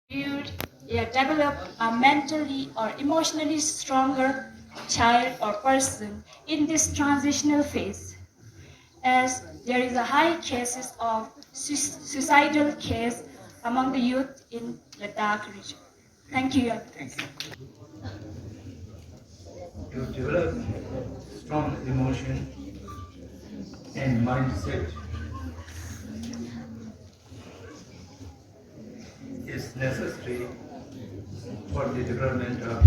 build or develop a mentally or emotionally stronger child or person in this transitional phase, as there is a high cases of suicidal case among the youth in Ladakh region. Thank you. Thank you. To develop strong emotion and mindset is necessary for the development of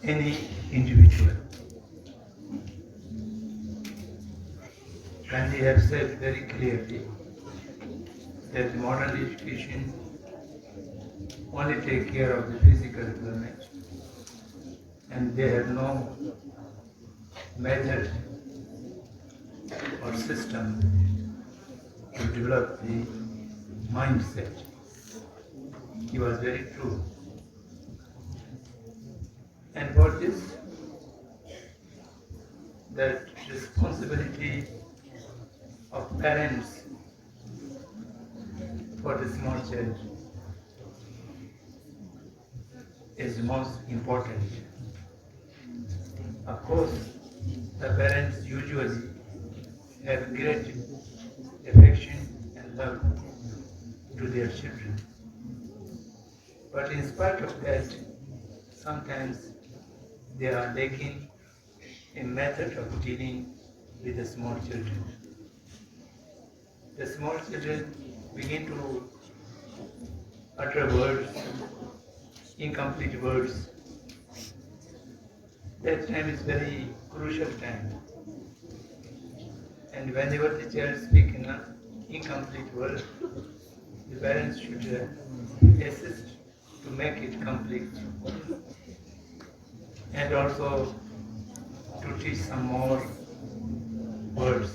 any individual. Gandhi has said very clearly that modern education only take care of the physical development and they have no method or system to develop the mindset. He was very true. And for this, that responsibility of parents for the small child is most important. Of course, the parents usually have great affection and love to their children. But in spite of that, sometimes they are lacking a method of dealing with the small children. The small children begin to utter words, incomplete words. That time is very crucial time. And whenever the child speaks in an incomplete word, the parents should assist to make it complete. And also to teach some more words.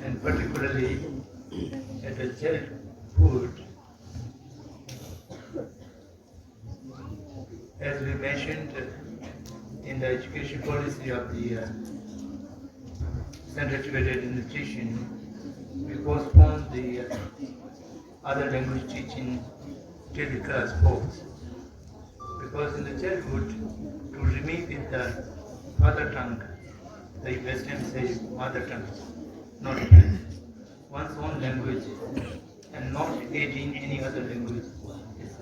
And particularly at the childhood, as we mentioned in the education policy of the Center Tibetan Administration, we postponed the other language teaching till the class 4th. Because in the childhood, to remain with the mother tongue, the West Ham says mother tongue, not one's own language, and not aiding any other language is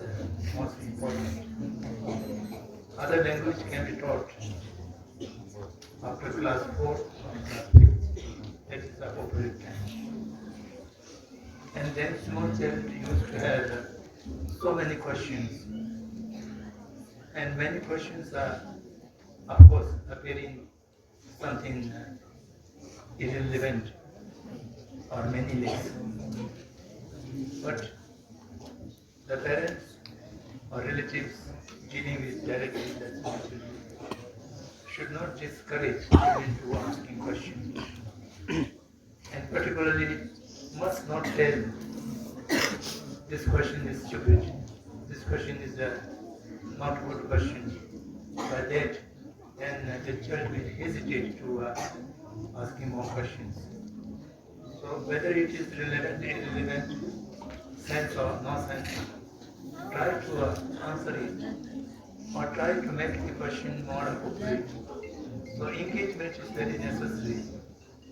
most important. Other language can be taught after class 4th or class 5th. That is the appropriate time. And then small child used to have so many questions. And many questions are, of course, appearing something irrelevant or meaningless. But the parents or relatives dealing with directly the small children should not discourage children to asking questions. And particularly must not tell this question is stupid, this question is a not good question. By that, then the child will hesitate to asking more questions. So whether it is relevant, irrelevant, sense or no sense, try to answer it or try to make the question more appropriate. So engagement is very necessary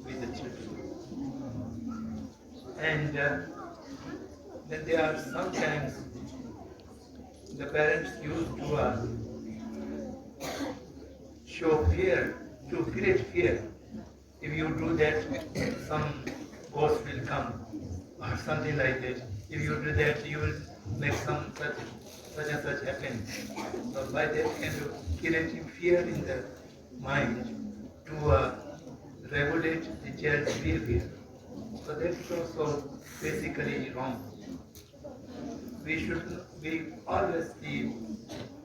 with the children. And then there are sometimes the parents used to show fear, to create fear. If you do that, some ghost will come or something like that. If you do that, you will make some such and such happen. So by that kind of creating fear in the mind to regulate the child's behavior. So that is also basically wrong. We always, the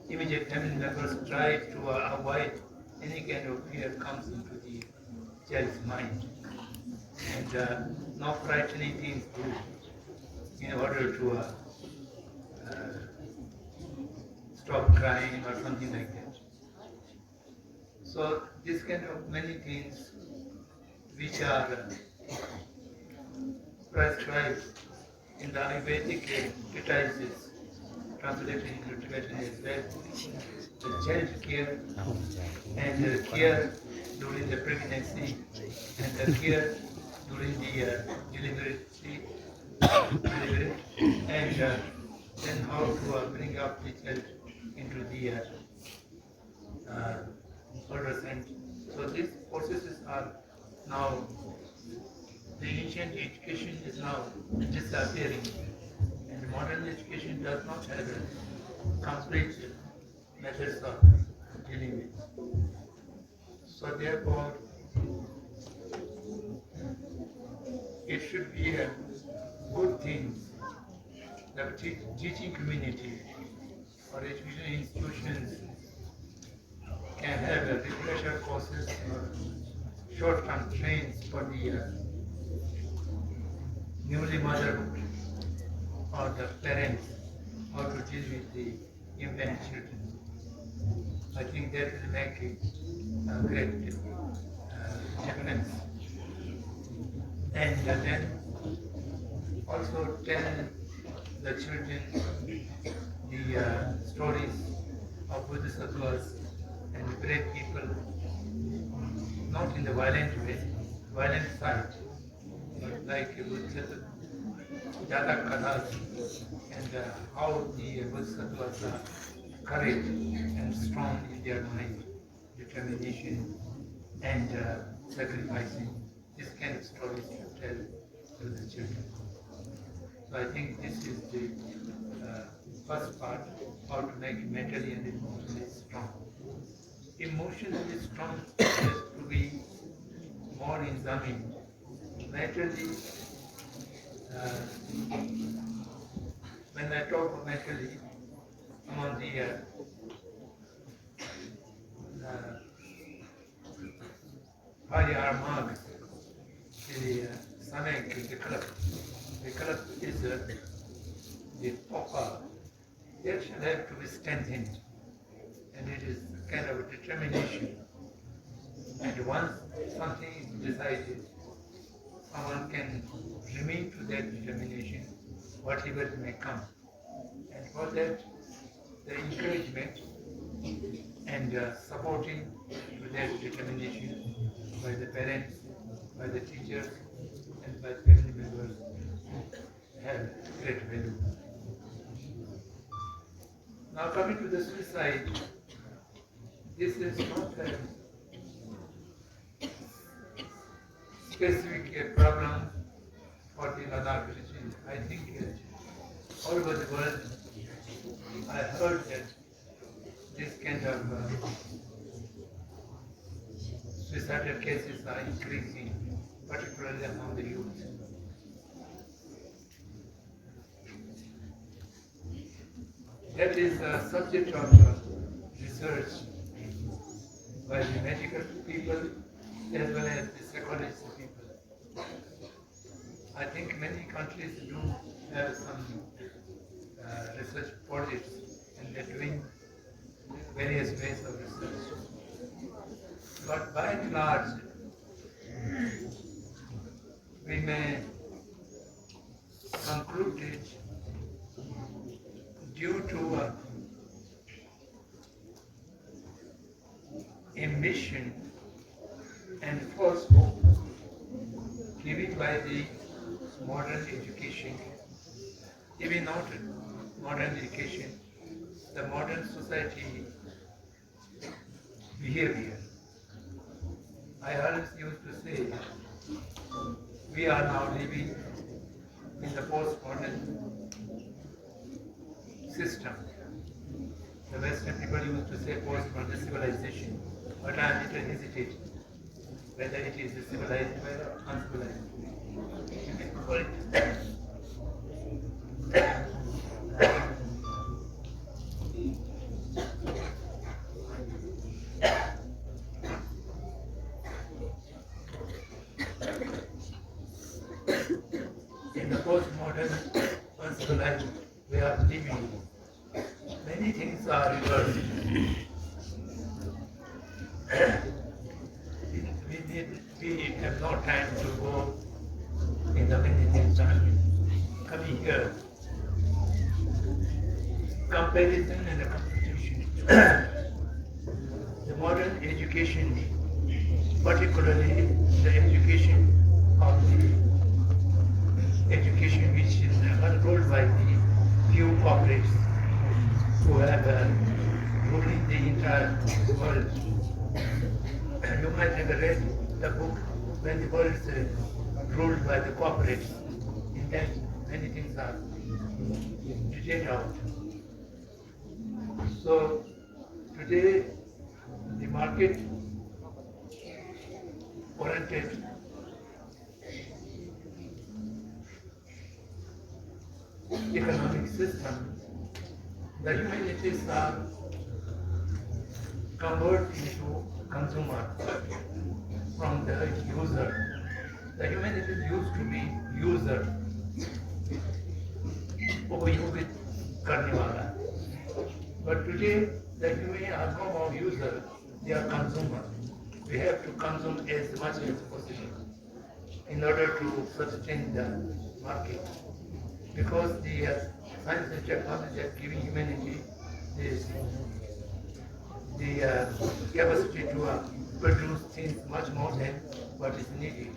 immediate family members try to avoid any kind of fear comes into the child's mind. And no frightening things do in order to stop crying or something like that. So this kind of many things which are prescribed in the Ayurvedic treatises, translated into Tibetan as well, the child care and the care during the pregnancy and the care during the delivery, and then how to bring up the child into the adolescent. So these processes are now, the ancient education is now disappearing, and modern education does not have a complete methods of dealing with. So therefore, it should be a good thing that teaching community or education institutions can have a refresher courses or short-term trains for the newly motherhood or the parents how to deal with the infant children. I think that will make a great difference. And then also tell the children the stories of bodhisattvas and great people, not in the violent way, violent side, but like Jatak Kathas and how the bodhisattvas are courage and strong in their mind, determination and sacrificing. This kind of stories to tell to the children. So I think this is the first part, how to make mentally and emotionally strong. Emotionally strong has to be more examined. Mentally, when I talk of mentally, I'm on the mark, the Samek, the club. The club is the proper. It shall have to be strengthened, and it is kind of a determination. And once something is decided, someone can remain to that determination, whatever it may come. And for that, the encouragement and supporting to that determination by the parents, by the teachers, and by family members have great value. Now coming to the suicide, this is not a specific problem for the Ladakh region. I think all over the world, I heard that this kind of suicidal cases are increasing, particularly among the youth. That is a subject of research by the medical people as well as the psychology people. I think many countries do have some research projects, and they're doing various ways of research. But by and large, we may conclude it due to ambition and false hope given by the modern education, even not modern education, the modern society behavior. I always used to say, we are now living in the postmodern system. The Western people used to say postmodern civilization, but I am a little hesitating whether it is a civilized or uncivilized. You can call it. In the postmodern uncivilized way of living, many things are reversed. We have no time to go in the many things coming uh, comparison and a competition. The modern education, particularly the education of the education which is controlled by the few corporates who have ruling the entire world. You might have read the book When the World is Ruled by the Corporates. In that, many things are detailed out. So, today, the market oriented economic system, the humanities are converted into consumer from the user. The humanities used to be user, उपयोगित करने वाला. But today the human are no more user, they are consumer. We have to consume as much as possible in order to sustain the market. Because the science and technology are giving humanity this, the capacity to produce things much more than what is needed.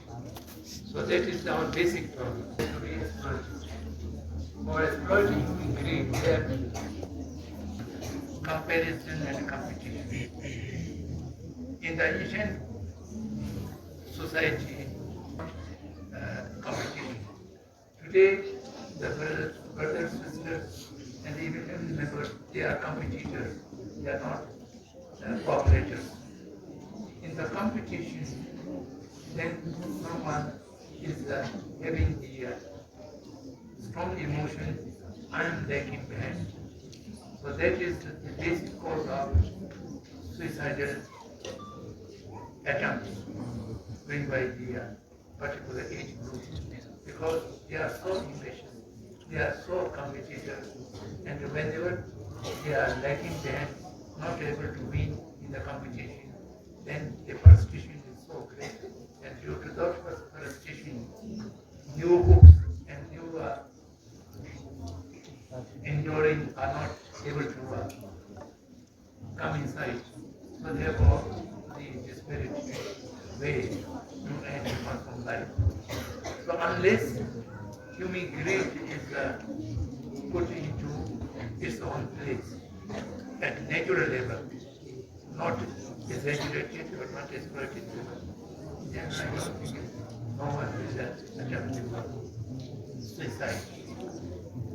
So that is our basic problem to be exploited. For exploiting human greed, we have comparison and competition. In the ancient society, competition. Today, the brothers, sisters, and even family members, they are competitors. They are not cooperators. In the competition, then someone is having the strong emotion, I am lagging behind. So that is the basic cause of suicidal attempts made by the particular age group, because they are so impatient, they are so competitive, and whenever they are lagging behind, not able to win in the competition, then the frustration is so great, and due to that frustration, new hooks and new enduring are not able to come inside. So therefore, the desperate way to end from life. So unless human greed is put into its own place at natural level, not exaggerated or not exploited level, then I don't think no one will attempt suicide.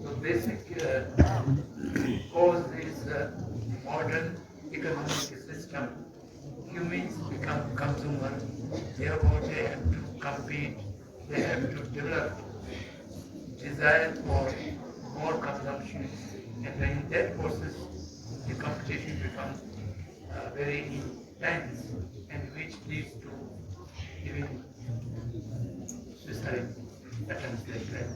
So basic cause is modern economic system. Humans become consumer, therefore they have to compete, they have to develop desire for more consumption, and in that process the competition becomes very intense, and which leads to even suicide attempts like that.